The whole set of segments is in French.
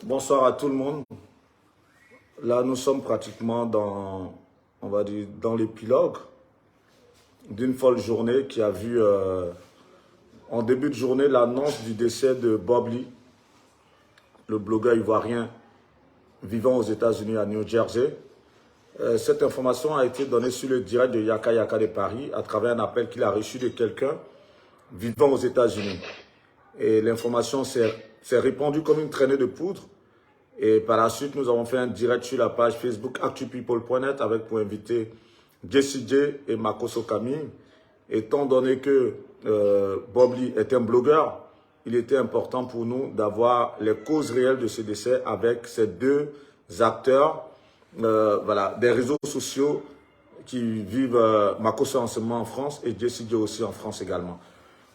Bonsoir à tout le monde. Là, nous sommes pratiquement dans, on va dire, dans l'épilogue d'une folle journée qui a vu en début de journée l'annonce du décès de Bob Lee, le blogueur ivoirien vivant aux États-Unis à New Jersey. Cette information a été donnée sur le direct de Yaka Yaka de Paris à travers un appel qu'il a reçu de quelqu'un vivant aux États-Unis. Et l'information s'est répandue comme une traînée de poudre. Et par la suite, nous avons fait un direct sur la page Facebook actupeople.net avec pour inviter Jessie J et Makoso Camille. Étant donné que Bob Lee est un blogueur, il était important pour nous d'avoir les causes réelles de ce décès avec ces deux acteurs des réseaux sociaux qui vivent Makoso en ce moment en France et Jessie J aussi en France également.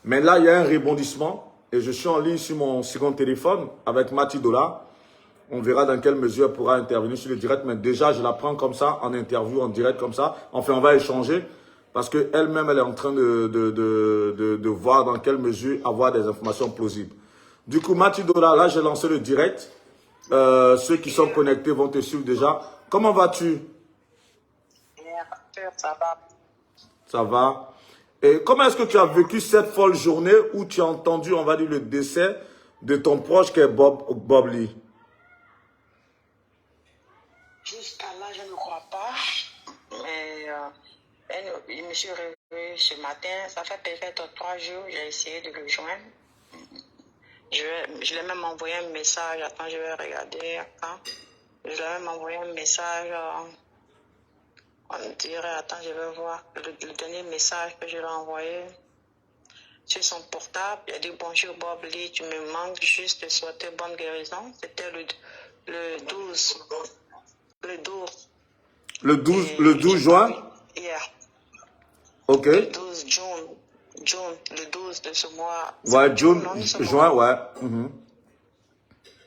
Mais là, il y a un rebondissement et je suis en ligne sur mon second téléphone avec Matidola. On verra dans quelle mesure elle pourra intervenir sur le direct. Mais déjà, je la prends comme ça, en interview, en direct comme ça. Enfin, on va échanger. Parce qu'elle-même, elle est en train de voir dans quelle mesure avoir des informations plausibles. Du coup, Matidola, là, j'ai lancé le direct. Ceux qui sont connectés vont te suivre déjà. Comment vas-tu? Ça va. Ça va. Et comment est-ce que tu as vécu cette folle journée où tu as entendu, on va dire, le décès de ton proche qui est Bob Lee? Jusqu'à là, je ne crois pas. Mais je me suis réveillée ce matin. Ça fait peut-être 3 jours. J'ai essayé de le joindre. Je l'ai même envoyé un message. Attends, je vais regarder. Attends. Je lui ai même envoyé un message. On dirait, attends, je vais voir. Le dernier message que je lui ai envoyé sur son portable. Il a dit bonjour Bob Lee, tu me manques, juste de souhaiter bonne guérison. C'était le 12. Le 12. Le 12 juin? Hier. Ok. Le 12 juin. Le 12 de ce mois. Ouais, juin, ouais.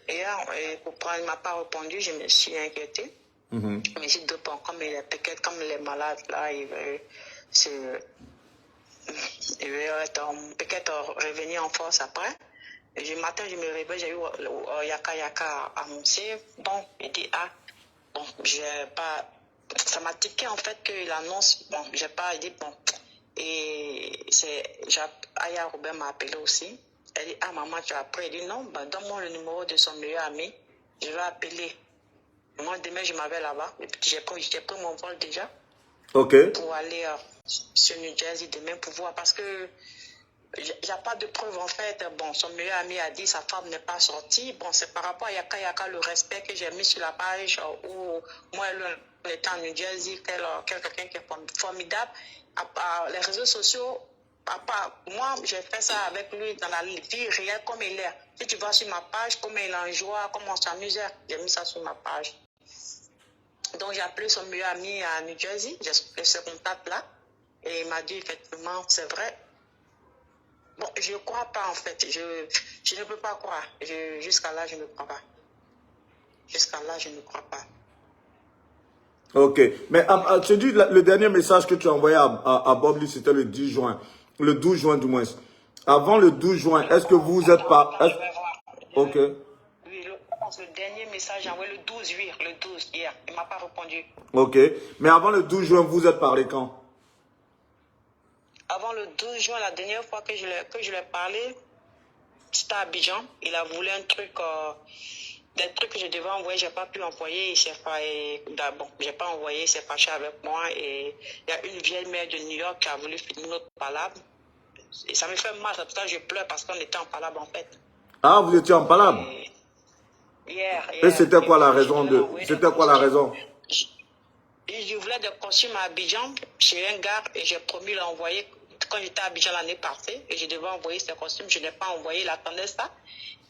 Hier, et pourquoi il ne m'a pas répondu, je me suis inquiétée. Je me suis dit, bon, comme il est malade, là, il veut peut-être revenir en force après. Et le matin, je me réveille, j'ai eu Yaka Yaka annoncé. Bon, il dit, bon, j'ai pas. Ça m'a tiqué en fait qu'il annonce. Bon, j'ai pas dit, bon. Et Aya Robert m'a appelé aussi. Elle dit, maman, tu as appris. Elle dit, non, ben, donne-moi le numéro de son meilleur ami. Je vais appeler. Moi, demain, je m'avais là-bas. J'ai pris mon vol déjà. Ok. Pour aller sur New Jersey demain pour voir. Parce que il n'y a pas de preuve en fait. Bon, son meilleur ami a dit sa femme n'est pas sortie. Bon, c'est par rapport à Yaka Yaka, le respect que j'ai mis sur la page où moi, on était en New Jersey, quelqu'un qui est formidable. Les réseaux sociaux, moi, j'ai fait ça avec lui dans la vie réelle comme il est. Si tu vas sur ma page, comment il en joie, comment on s'amusait, j'ai mis ça sur ma page. Donc, j'ai appelé son meilleur ami à New Jersey, j'ai ce contact-là, et il m'a dit effectivement, c'est vrai. Bon, je ne crois pas en fait, je ne peux pas croire. Jusqu'à là, je ne crois pas. Jusqu'à là, je ne crois pas. Ok, mais tu dis le dernier message que tu as envoyé à Bob Lee, c'était le 10 juin, le 12 juin du moins. Avant le 12 juin, est-ce que vous êtes pas... Ok. Oui, le dernier message, j'ai envoyé le 12, oui, le 12 hier. Il ne m'a pas répondu. Ok, mais avant le 12 juin, vous êtes parlé quand? Avant le 12 juin, la dernière fois que je l'ai parlé, c'était à Abidjan. Il a voulu un truc, des trucs que je devais envoyer, je n'ai pas pu envoyer. Il s'est bon, j'ai pas envoyé, il s'est fâché avec moi. Et il y a une vieille mère de New York qui a voulu finir notre palabre. Et ça me fait mal, c'est pour ça que je pleure parce qu'on était en palabre en fait. Ah, vous étiez en palabre? Hier. Et c'était quoi la raison de... C'était quoi la raison? Je voulais des costumes à Abidjan chez un gars et j'ai promis l'envoyer quand j'étais à Abidjan l'année passée et je devais envoyer ces costumes. Je n'ai pas envoyé, il attendait ça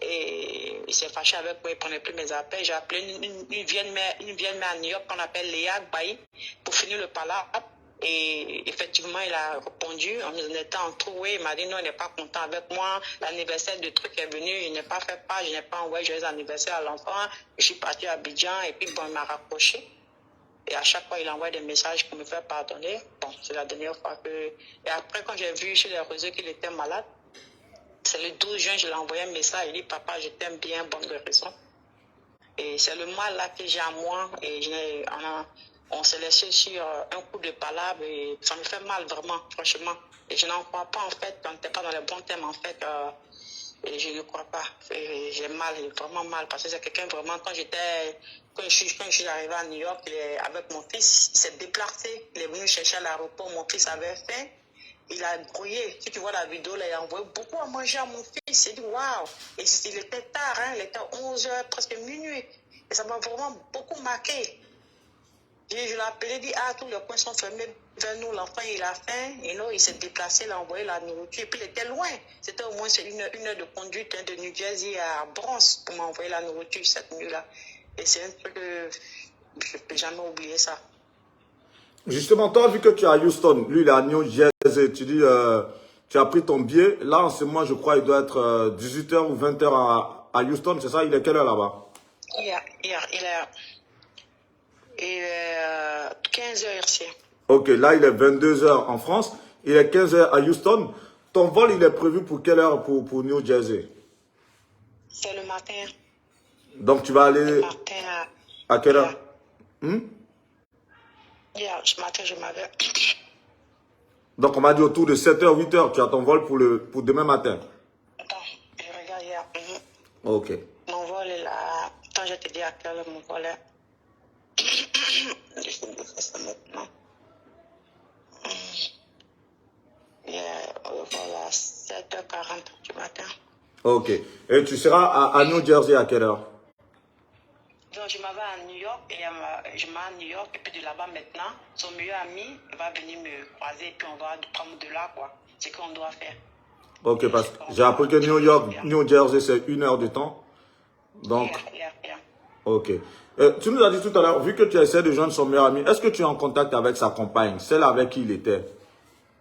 et il s'est fâché avec moi, il ne prenait plus mes appels. J'ai appelé une vieille mère à New York qu'on appelle Léa Bailly pour finir le palabre. Et effectivement, il a répondu, on était entourés, il m'a dit non, il n'est pas content avec moi, l'anniversaire de truc est venu, il n'a pas fait part, je n'ai pas envoyé joyeux anniversaire à l'enfant, je suis partie à Abidjan et puis bon, il m'a raccroché. Et à chaque fois, il envoie des messages pour me faire pardonner. Bon, c'est la dernière fois que... Et après, quand j'ai vu sur les réseaux qu'il était malade, C'est le 12 juin, je lui ai envoyé un message. Il dit, papa, je t'aime bien, bonne raison. Et c'est le mal là que j'ai à moi. Et on s'est laissé sur un coup de palabre et ça me fait mal vraiment, franchement. Et je n'en crois pas en fait, on n'était pas dans les bons termes en fait. Et je ne crois pas. J'ai mal, j'ai vraiment mal. Parce que c'est quelqu'un vraiment, quand je suis arrivé à New York avec mon fils, il s'est déplacé. Il est venu chercher à l'aéroport, mon fils avait faim. Il a brouillé. Si tu vois la vidéo, là, il a envoyé beaucoup à manger à mon fils. Il dit waouh. Et il était tard, hein, il était 11h, presque minuit. Et ça m'a vraiment beaucoup marqué. Je l'ai appelé, dit ah, tous les coins sont fermés vers nous. L'enfant, il a faim. Et non, il s'est déplacé, il a envoyé la nourriture. Et puis, il était loin. C'était au moins une heure de conduite de New Jersey à Bronx pour m'envoyer la nourriture cette nuit-là. Et c'est un truc que je ne peux jamais oublier ça. Justement, toi, vu que tu es à Houston, lui, il est à New Jersey, tu dis, tu as pris ton billet. Là, en ce moment, je crois, il doit être 18h ou 20h à Houston, c'est ça? Il est quelle heure là-bas? Il est 15h ici. Ok, là, il est 22h en France. Il est 15h à Houston. Ton vol, il est prévu pour quelle heure pour New Jersey? C'est le matin. Donc, tu vas aller Le matin à quelle heure? Ce matin, je m'avais... Donc, on m'a dit autour de 7h, 8h, tu as ton vol pour demain matin. Attends, je regarde hier. Ok. Mon vol est là. Attends, je te dis à quelle heure mon vol est. Je vais faire ça maintenant. Le vol à 7h40 du matin. Ok. Et tu seras à New Jersey à quelle heure? Donc, je m'en vais à New York et je m'en vais à New York et puis de là-bas maintenant, son meilleur ami va venir me croiser et puis on va prendre de là quoi. C'est ce qu'on doit faire. Ok, parce que j'ai appris que New Jersey, c'est 1 heure de temps. Donc, ok. Tu nous as dit tout à l'heure, vu que tu essaies de joindre son meilleur ami, est-ce que tu es en contact avec sa compagne, celle avec qui il était?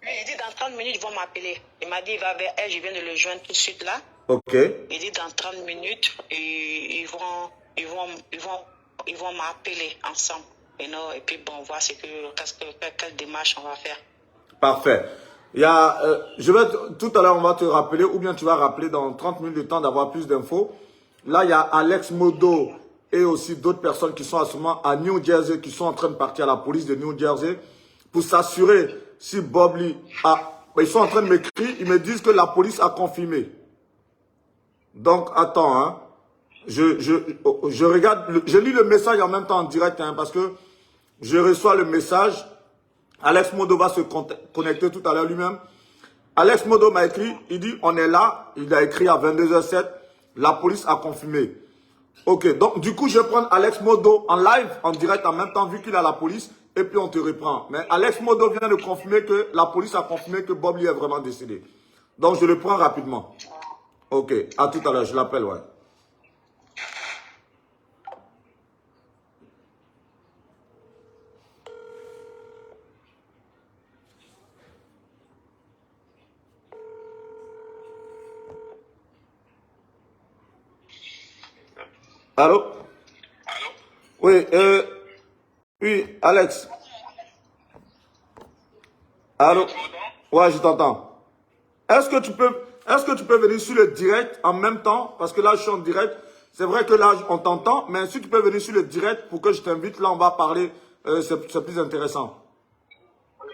Oui, il dit dans 30 minutes, ils vont m'appeler. Il m'a dit, il va vers elle, je viens de le joindre tout de suite là. Ok. Il dit dans 30 minutes, ils vont m'appeler ensemble. Et puis bon, on voit quelle démarche on va faire. Parfait. Tout à l'heure, on va te rappeler, ou bien tu vas rappeler dans 30 minutes de temps d'avoir plus d'infos. Là, il y a Alex Modo et aussi d'autres personnes qui sont à ce moment à New Jersey, qui sont en train de partir à la police de New Jersey pour s'assurer si Bob Lee a... Ils sont en train de m'écrire, ils me disent que la police a confirmé. Donc, attends, hein. Je regarde, je lis le message en même temps en direct, hein, parce que je reçois le message. Alex Modo va se connecter tout à l'heure lui-même. Alex Modo m'a écrit, il dit, on est là. Il a écrit à 22h07. La police a confirmé. Ok, donc du coup, je vais prendre Alex Modo en live, en direct, en même temps, vu qu'il a la police, et puis on te reprend. Mais Alex Modo vient de confirmer que la police a confirmé que Bob Lee est vraiment décédé. Donc, je le prends rapidement. Ok, à tout à l'heure, je l'appelle, ouais. Allô? Allô? Oui, Alex. Allô? Ouais, je t'entends. Est-ce que tu peux venir sur le direct en même temps? Parce que là, je suis en direct. C'est vrai que là, on t'entend, mais si tu peux venir sur le direct pour que je t'invite, là, on va parler. C'est plus intéressant. Quand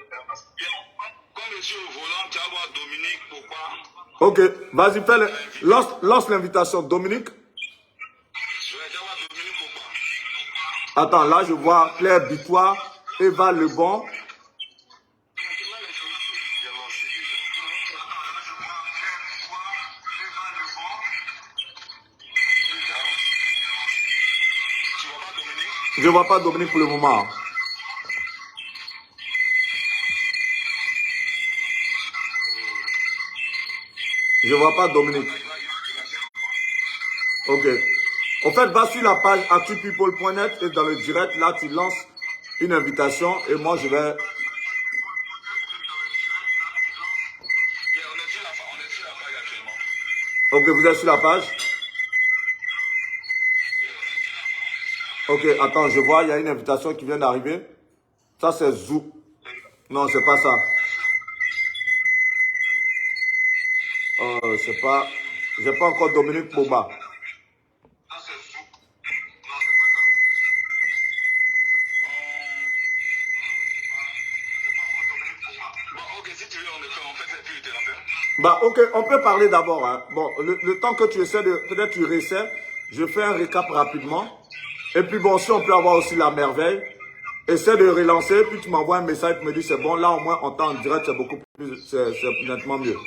je suis au volant, tu vas voir Dominique, pourquoi? Ok, vas-y, lance l'invitation. Dominique? Je vais voir Dominique, pourquoi? Attends, là, je vois Claire Bitois, Eva Lebon. Je ne vois pas Dominique pour le moment. Je ne vois pas Dominique. Ok. En fait, va sur la page actupeople.net et dans le direct, là, tu lances une invitation et moi, je vais... Ok, vous êtes sur la page? Ok, attends, je vois, il y a une invitation qui vient d'arriver. Ça, c'est Zou. Non, c'est pas ça. C'est pas... J'ai pas encore Dominique Boba. Ça, c'est fou. Non, c'est pas ça. Bon, ok, si tu veux, on fait cette activité là. Bah, ok, on peut parler d'abord. Hein. Bon, le temps que tu essaies de... Peut-être tu réessais, je fais un récap rapidement. Et puis bon, si on peut avoir aussi la merveille, essaie de relancer, puis tu m'envoies un message, tu me dis c'est bon, là au moins on t'en direct, c'est beaucoup plus, c'est nettement mieux.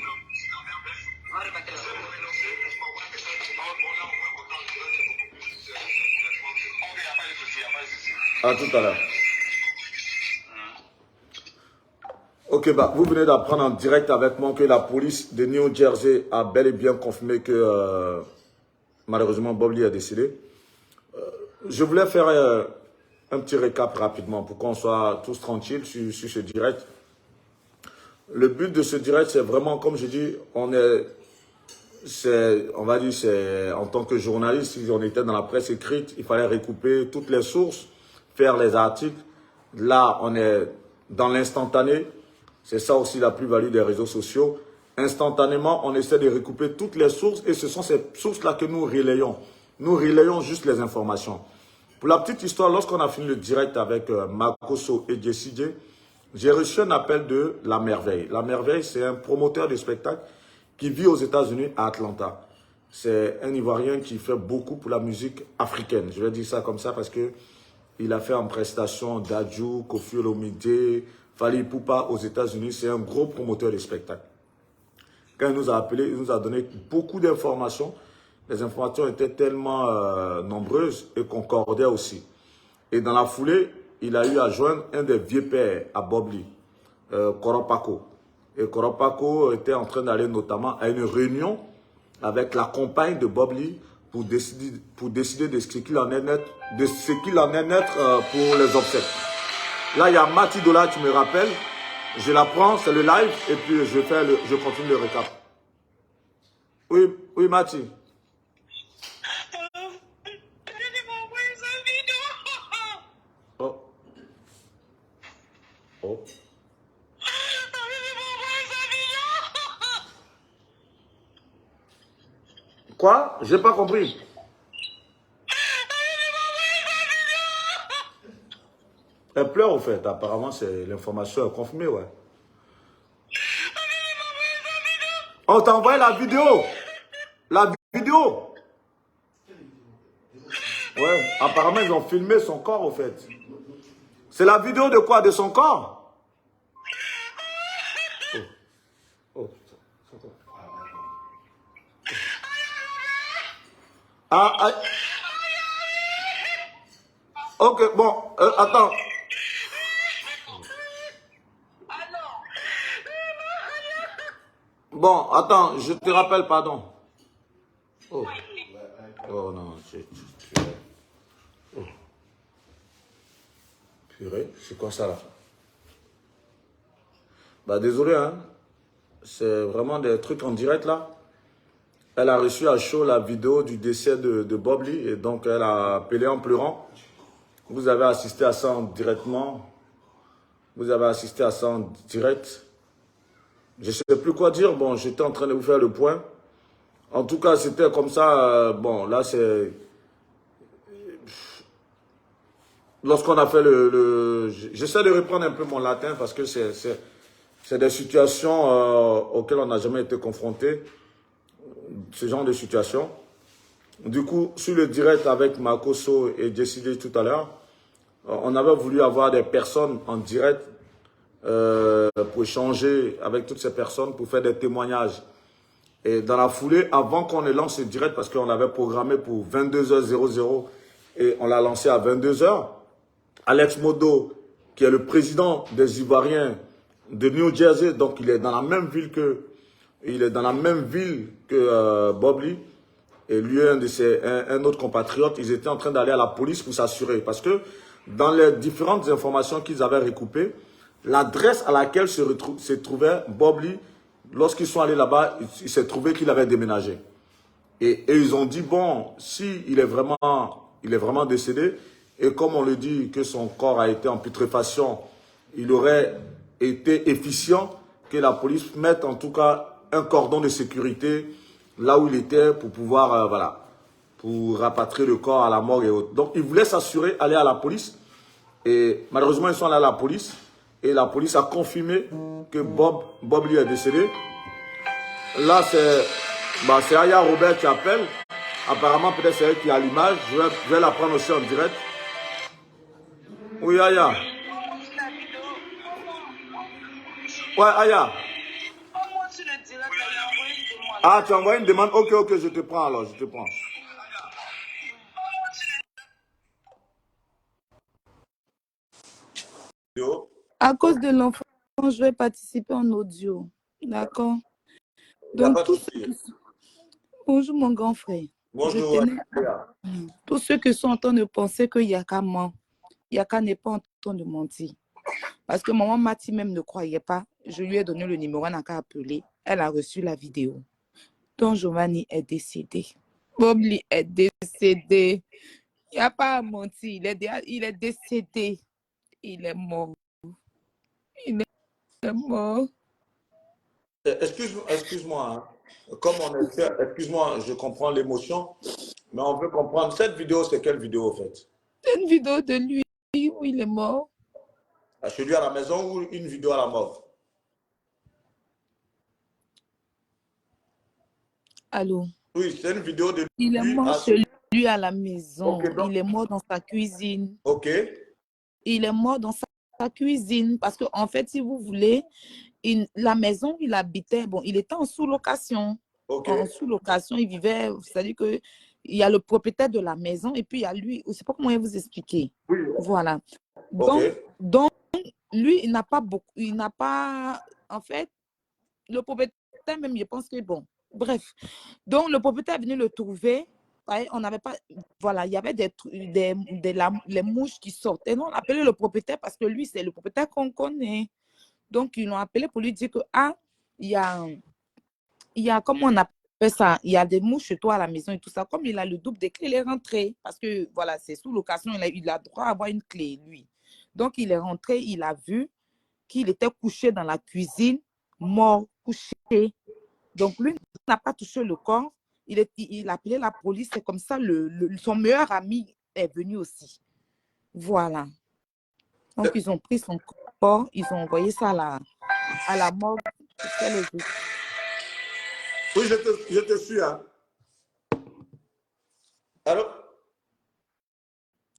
À tout à l'heure. Ok, bah, vous venez d'apprendre en direct avec moi que la police de New Jersey a bel et bien confirmé que malheureusement Bob Lee a décédé. Je voulais faire un petit récap rapidement pour qu'on soit tous tranquilles sur ce direct. Le but de ce direct, c'est vraiment, comme je dis, on va dire, c'est en tant que journaliste, si on était dans la presse écrite, il fallait recouper toutes les sources, faire les articles. Là, on est dans l'instantané. C'est ça aussi la plus-value des réseaux sociaux. Instantanément, on essaie de recouper toutes les sources et ce sont ces sources-là que nous relayons. Nous relayons juste les informations. Pour la petite histoire, lorsqu'on a fini le direct avec Makoso et Jessie J, j'ai reçu un appel de La Merveille. La Merveille, c'est un promoteur de spectacle qui vit aux États-Unis à Atlanta. C'est un Ivoirien qui fait beaucoup pour la musique africaine. Je vais dire ça comme ça parce que il a fait en prestation Dadju, Koffi Olomide, Fally Ipupa aux États-Unis. C'est un gros promoteur de spectacle. Quand il nous a appelé, il nous a donné beaucoup d'informations. Les informations étaient tellement nombreuses et concordaient aussi. Et dans la foulée, il a eu à joindre un des vieux pères à Bob Lee, Koropako. Et Koropako était en train d'aller notamment à une réunion avec la compagne de Bob Lee pour décider de ce qu'il en est net, pour les obsèques. Là, il y a Mati Dola qui me rappelle. Je la prends, c'est le live, et puis je continue le récap. Oui, Mati. Oh. Oh. Quoi? J'ai pas compris. Elle pleure au fait. Apparemment, c'est l'information est confirmée, ouais. On t'a envoyé la vidéo. La vidéo. Ouais, apparemment, ils ont filmé son corps, au fait. C'est la vidéo de quoi? De son corps? Oh. Ah. Ok, bon, attends. Bon, attends, je te rappelle, pardon. Oh non, oh. Purée, c'est quoi ça là? Bah désolé, hein. C'est vraiment des trucs en direct là. Elle a reçu à chaud la vidéo du décès de Bob Lee et donc elle a appelé en pleurant. Vous avez assisté à ça directement. Vous avez assisté à ça en direct. Je ne sais plus quoi dire. Bon, j'étais en train de vous faire le point. En tout cas, c'était comme ça. Bon, là, c'est... Lorsqu'on a fait J'essaie de reprendre un peu mon latin parce que c'est des situations auxquelles on n'a jamais été confronté. Ce genre de situation. Du coup, sur le direct avec Makoso et Jessie J tout à l'heure, on avait voulu avoir des personnes en direct pour échanger avec toutes ces personnes, pour faire des témoignages. Et dans la foulée, avant qu'on ne lance ce direct, parce qu'on l'avait programmé pour 22h00 et on l'a lancé à 22h, Alex Modo, qui est le président des Ivoiriens de New Jersey, donc il est dans la même ville que Bob Lee, et lui un autre compatriote, ils étaient en train d'aller à la police pour s'assurer. Parce que dans les différentes informations qu'ils avaient recoupées, l'adresse à laquelle se trouvait Bob Lee, lorsqu'ils sont allés là-bas, il s'est trouvé qu'il avait déménagé. Et ils ont dit, bon, si il est vraiment décédé, et comme on le dit que son corps a été en putréfaction, il aurait été efficient que la police mette en tout cas un cordon de sécurité là où il était pour pouvoir, voilà, pour rapatrier le corps à la morgue et autres. Donc, ils voulaient s'assurer, aller à la police. Et malheureusement, ils sont allés à la police. Et la police a confirmé que Bob lui est décédé. Là, c'est Aya Robert qui appelle. Apparemment, peut-être c'est elle qui a l'image. Je vais la prendre aussi en direct. Oui, Aya. Ouais, Aya. Ah, tu as envoyé une demande? Ok, ok, je te prends alors, je te prends. À cause de l'enfant, je vais participer en audio. D'accord? Il n'y a pas Donc, de souci. Bonjour mon grand frère. Bonjour. Tous ceux qui sont en train de penser que Yaka ment, Yaka n'est pas en train de mentir. Parce que maman Mati même ne croyait pas. Je lui ai donné le numéro, elle n'a qu'à appeler. Elle a reçu la vidéo. Don Giovanni est décédé. Bobli est décédé. Il n'y a pas à mentir. Il est décédé. Il est mort. Il est mort. Excuse-moi. Hein. Comme on est fait, excuse-moi, je comprends l'émotion, mais on veut comprendre. Cette vidéo, c'est quelle vidéo en fait? C'est une vidéo de lui où il est mort. Chez lui à la maison ou une vidéo à la mort? Allô? Oui, c'est une vidéo de lui. Il est mort chez lui à la maison. Okay, donc... Il est mort dans sa cuisine. Ok. Il est mort dans sa cuisine parce qu'en fait, si vous voulez, la maison où il habitait, bon, il était en sous-location. Okay. En sous-location, il vivait, c'est-à-dire que il y a le propriétaire de la maison et puis il y a lui, je ne sais pas comment vous expliquer. Oui. Voilà. Okay. Donc, lui, il n'a pas beaucoup, il n'a pas, en fait, le propriétaire même, je pense que, bon, bref. Donc, le propriétaire est venu le trouver. On n'avait pas, voilà, il y avait les mouches qui sortaient. Non, on appelait le propriétaire parce que lui, c'est le propriétaire qu'on connaît. Donc, ils l'ont appelé pour lui dire que, il y a, comment on appelle ça, il y a des mouches chez toi à la maison et tout ça. Comme il a le double des clés, il est rentré. Parce que, voilà, c'est sous location, il a droit à avoir une clé, lui. Donc, il est rentré, il a vu qu'il était couché dans la cuisine, mort, couché. Donc, lui n'a pas touché le corps. Il a appelé la police. C'est comme ça, son meilleur ami est venu aussi. Voilà. Donc, ils ont pris son corps, ils ont envoyé ça à la morgue. Oui, je te suis. Hein. Allô?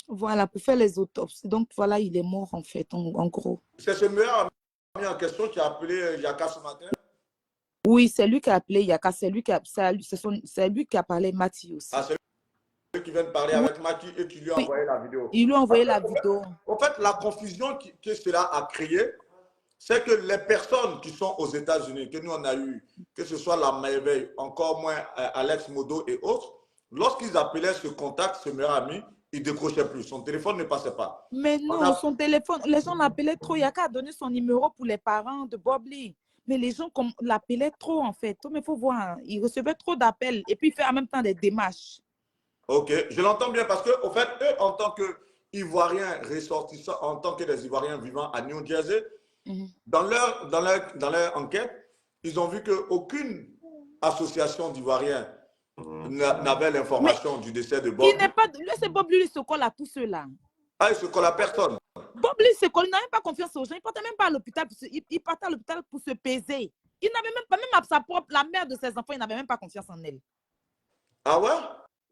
Voilà, pour faire les autopsies. Donc, voilà, il est mort, en fait, en gros. C'est ce meilleur ami en question qui a appelé Yaka ce matin? Oui, c'est lui qui a appelé Yaka. C'est lui qui a parlé Mati aussi. Ah, c'est lui qui vient de parler avec Mati et qui lui a envoyé la vidéo. Il lui a envoyé la vidéo. En fait, la confusion que cela a créée, c'est que les personnes qui sont aux États-Unis, que nous on a eu, que ce soit la Maëveille, encore moins Alex Modo et autres, lorsqu'ils appelaient ce contact, ce meilleur ami, il ne décrochait plus. Son téléphone ne passait pas. Mais non, son téléphone, les gens l'appelaient trop. Yaka a donné son numéro pour les parents de Bob Lee. Mais les gens l'appelaient trop, en fait. Mais il faut voir, il recevait trop d'appels et puis il fait en même temps des démarches. Ok, je l'entends bien parce qu'au fait, eux, en tant qu'Ivoiriens ressortissants, en tant que des Ivoiriens vivant à New Jersey, dans leur enquête, ils ont vu qu'aucune association d'Ivoiriens n'avait l'information du décès de Bob. Il n'est pas, laissez Bob Lee se colle à tous ceux-là. Ah, il se colle à personne. Bob Lee se colle, il n'a même pas confiance aux gens. Il ne partait même pas à l'hôpital. Il partait à l'hôpital pour se peser. Il n'avait même pas, même à sa propre, la mère de ses enfants, il n'avait même pas confiance en elle. Ah ouais?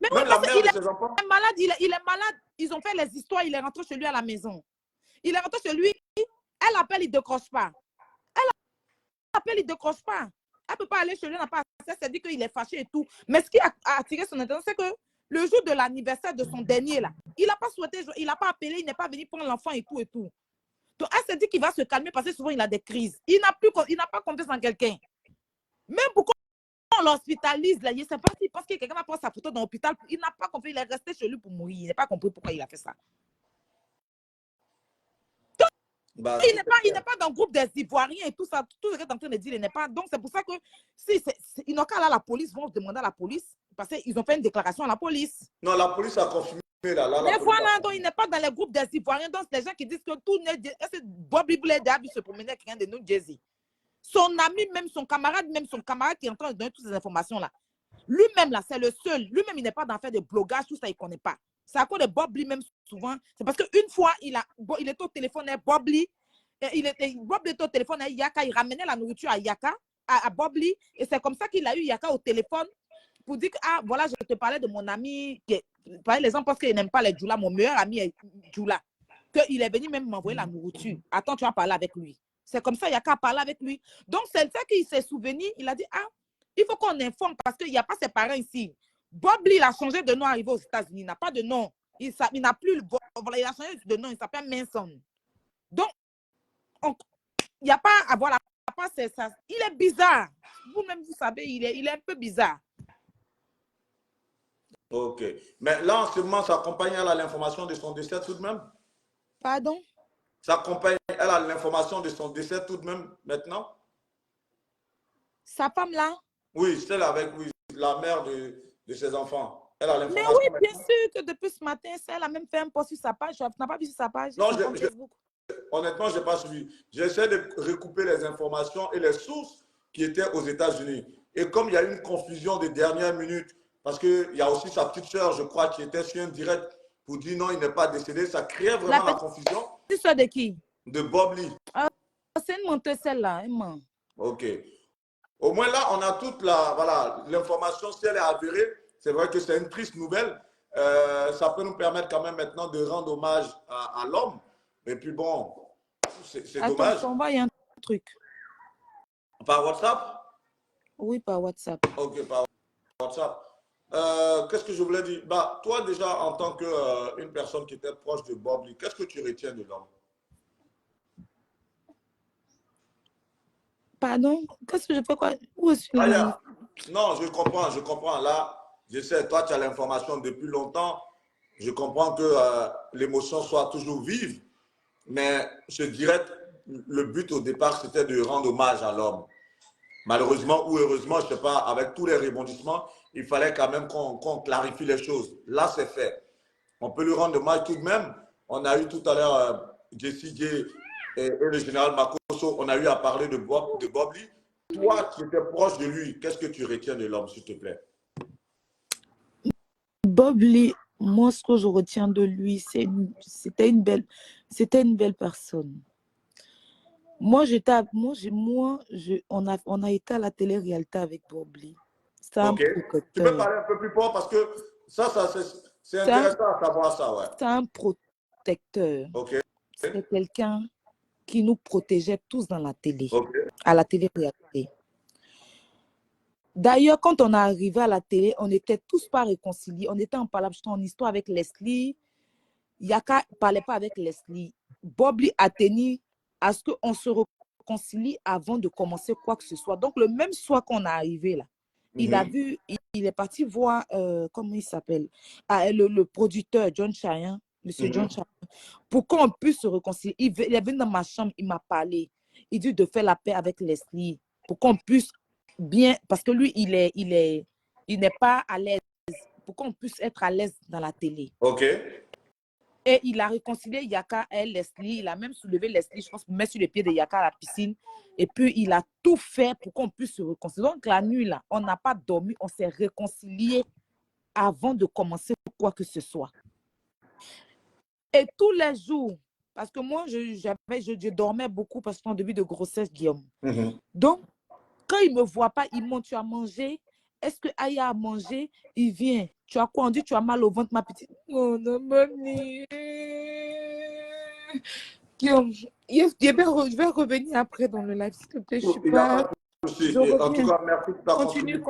Même la mère de ses enfants? Il est malade, il est malade. Ils ont fait les histoires, il est rentré chez lui à la maison. Il est rentré chez lui, elle appelle, il ne décroche pas. Elle appelle, il ne décroche pas. Elle ne peut pas aller chez lui, elle n'a pas accès, elle dit qu'il est fâché et tout. Mais ce qui a attiré son attention, c'est que le jour de l'anniversaire de son dernier, là, il n'a pas souhaité, il n'a pas appelé, il n'est pas venu prendre l'enfant et tout et tout. Donc, elle s'est dit qu'il va se calmer parce que souvent, il a des crises. Il n'a pas confiance en quelqu'un. Même pourquoi on l'hospitalise, là, je ne sais pas s'il pense que quelqu'un va prendre sa photo dans l'hôpital. Il n'a pas compris, il est resté chez lui pour mourir. Il n'a pas compris pourquoi il a fait ça. Donc, il n'est pas dans le groupe des Ivoiriens et tout ça. Tout ce que tu es en train de dire, il n'est pas. Donc, c'est pour ça que si ils n'ont qu'à aller à la police, vont demander à la police parce qu'ils ont fait une déclaration à la police. Non, la police a confirmé. Mais voilà, donc il n'est pas dans les groupes des Ivoiriens. Donc, les gens qui disent que tout n'est. Est-ce que Bob Lee a vu se promener avec quelqu'un de New Jersey? Son ami, même son camarade qui est en train de donner toutes ces informations-là. Lui-même, là, c'est le seul. Lui-même, il n'est pas dans faire de blogage, tout ça, il ne connaît pas. C'est à cause de Bob Lee, même souvent. C'est parce qu'une fois, il était au téléphone avec Bob Lee. Bob était au téléphone avec Yaka. Il ramenait la nourriture à Yaka, à Bob Lee. Et c'est comme ça qu'il a eu Yaka au téléphone pour dire que, ah, voilà, je te parlais de mon ami. Par exemple, parce qu'il n'aime pas les Djoula. Mon meilleur ami est Djoula. Qu'il est venu même m'envoyer la nourriture. Attends, tu vas parler avec lui. C'est comme ça, Yaka a parlé avec lui. Donc, c'est ça qu'il s'est souvenu. Il a dit, ah, il faut qu'on informe parce qu'il n'y a pas ses parents ici. Bob Lee, il a changé de nom arrivé aux États-Unis. Il n'a pas de nom. Il n'a plus le. Voilà, il a changé de nom. Il s'appelle Manson. Donc, il n'y a pas à voir la face. Il est bizarre. Vous-même, vous savez, il est un peu bizarre. Ok. Mais là, en ce moment, sa compagne, elle a l'information de son décès tout de même? Pardon? Sa compagne, elle a l'information de son décès tout de même maintenant? Sa femme là? Oui, celle avec la mère de ses enfants. Elle a Mais l'information oui, bien maintenant? sûr que depuis ce matin, elle a même fait un post sur sa page. Tu n'as pas vu sur sa page? Non, Sur son Facebook. honnêtement, je n'ai pas suivi. J'essaie de recouper les informations et les sources qui étaient aux États-Unis. Et comme il y a eu une confusion de dernière minute, parce qu'il y a aussi sa petite sœur, je crois, qui était sur un direct pour dire non, il n'est pas décédé, ça créait vraiment la confusion. La petite sœur de qui? De Bob Lee. C'est une menteuse, celle-là. Ok. Au moins là, on a toute l'information, si elle est avérée, c'est vrai que c'est une triste nouvelle. Ça peut nous permettre quand même maintenant de rendre hommage à l'homme. Et puis bon, c'est dommage. Attends, il y a un truc. Par WhatsApp? Oui, par WhatsApp. Ok, par WhatsApp. Qu'est-ce que je voulais dire? Bah, toi déjà, en tant qu'une personne qui était proche de Bob Lee, qu'est-ce que tu retiens de l'homme? Pardon? Qu'est-ce que je fais quoi? Où est-ce que Non, je comprends. Là, je sais, toi, tu as l'information depuis longtemps. Je comprends que l'émotion soit toujours vive, mais je dirais que le but au départ, c'était de rendre hommage à l'homme. Malheureusement ou heureusement, je ne sais pas, avec tous les rebondissements, il fallait quand même qu'on clarifie les choses. Là, c'est fait. On peut lui rendre hommage tout de même. On a eu tout à l'heure Jessie J et le général Makoso, on a eu à parler de Bob Lee. Toi, qui étais proche de lui, qu'est-ce que tu retiens de l'homme, s'il te plaît? Bob Lee, moi, ce que je retiens de lui, c'était une belle personne. Moi, on a été à la télé-réalité avec Bob Lee. Ok. Tu peux parler un peu plus fort parce que c'est intéressant à savoir ça, ouais. C'est un protecteur. Ok. C'est quelqu'un qui nous protégeait tous dans la télé, à la télé-réalité. D'ailleurs, quand on est arrivé à la télé, on n'était tous pas réconciliés. On était en histoire avec Leslie. Yaka ne parlait pas avec Leslie. Bob Lee a tenu à ce qu'on se réconcilie avant de commencer quoi que ce soit. Donc, le même soir qu'on est arrivé là, il est parti voir, comment il s'appelle, le producteur John Chayan, Monsieur John Chayan, pour qu'on puisse se réconcilier. Il est venu dans ma chambre, il m'a parlé. Il dit de faire la paix avec Leslie pour qu'on puisse bien, parce que lui, il n'est pas à l'aise, pour qu'on puisse être à l'aise dans la télé. Ok. Et il a réconcilié Yaka et Leslie. Il a même soulevé Leslie, je pense, pour mettre sur les pieds de Yaka à la piscine. Et puis, il a tout fait pour qu'on puisse se réconcilier. Donc, la nuit, là, on n'a pas dormi. On s'est réconcilié avant de commencer quoi que ce soit. Et tous les jours, parce que moi, je dormais beaucoup parce qu'en début de grossesse, Guillaume. Donc, quand il ne me voit pas, il monte, tu as mangé. Est-ce que Aya a mangé? Il vient. Tu as quoi? On dit, tu as mal au ventre, ma petite. Oh non, mamie. Guillaume, je vais revenir après dans le live, s'il te plaît. Je suis pas... En tout cas, merci pour ta Continue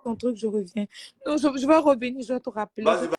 ton truc, je reviens. Non, je vais revenir, je vais te rappeler. Vas-y.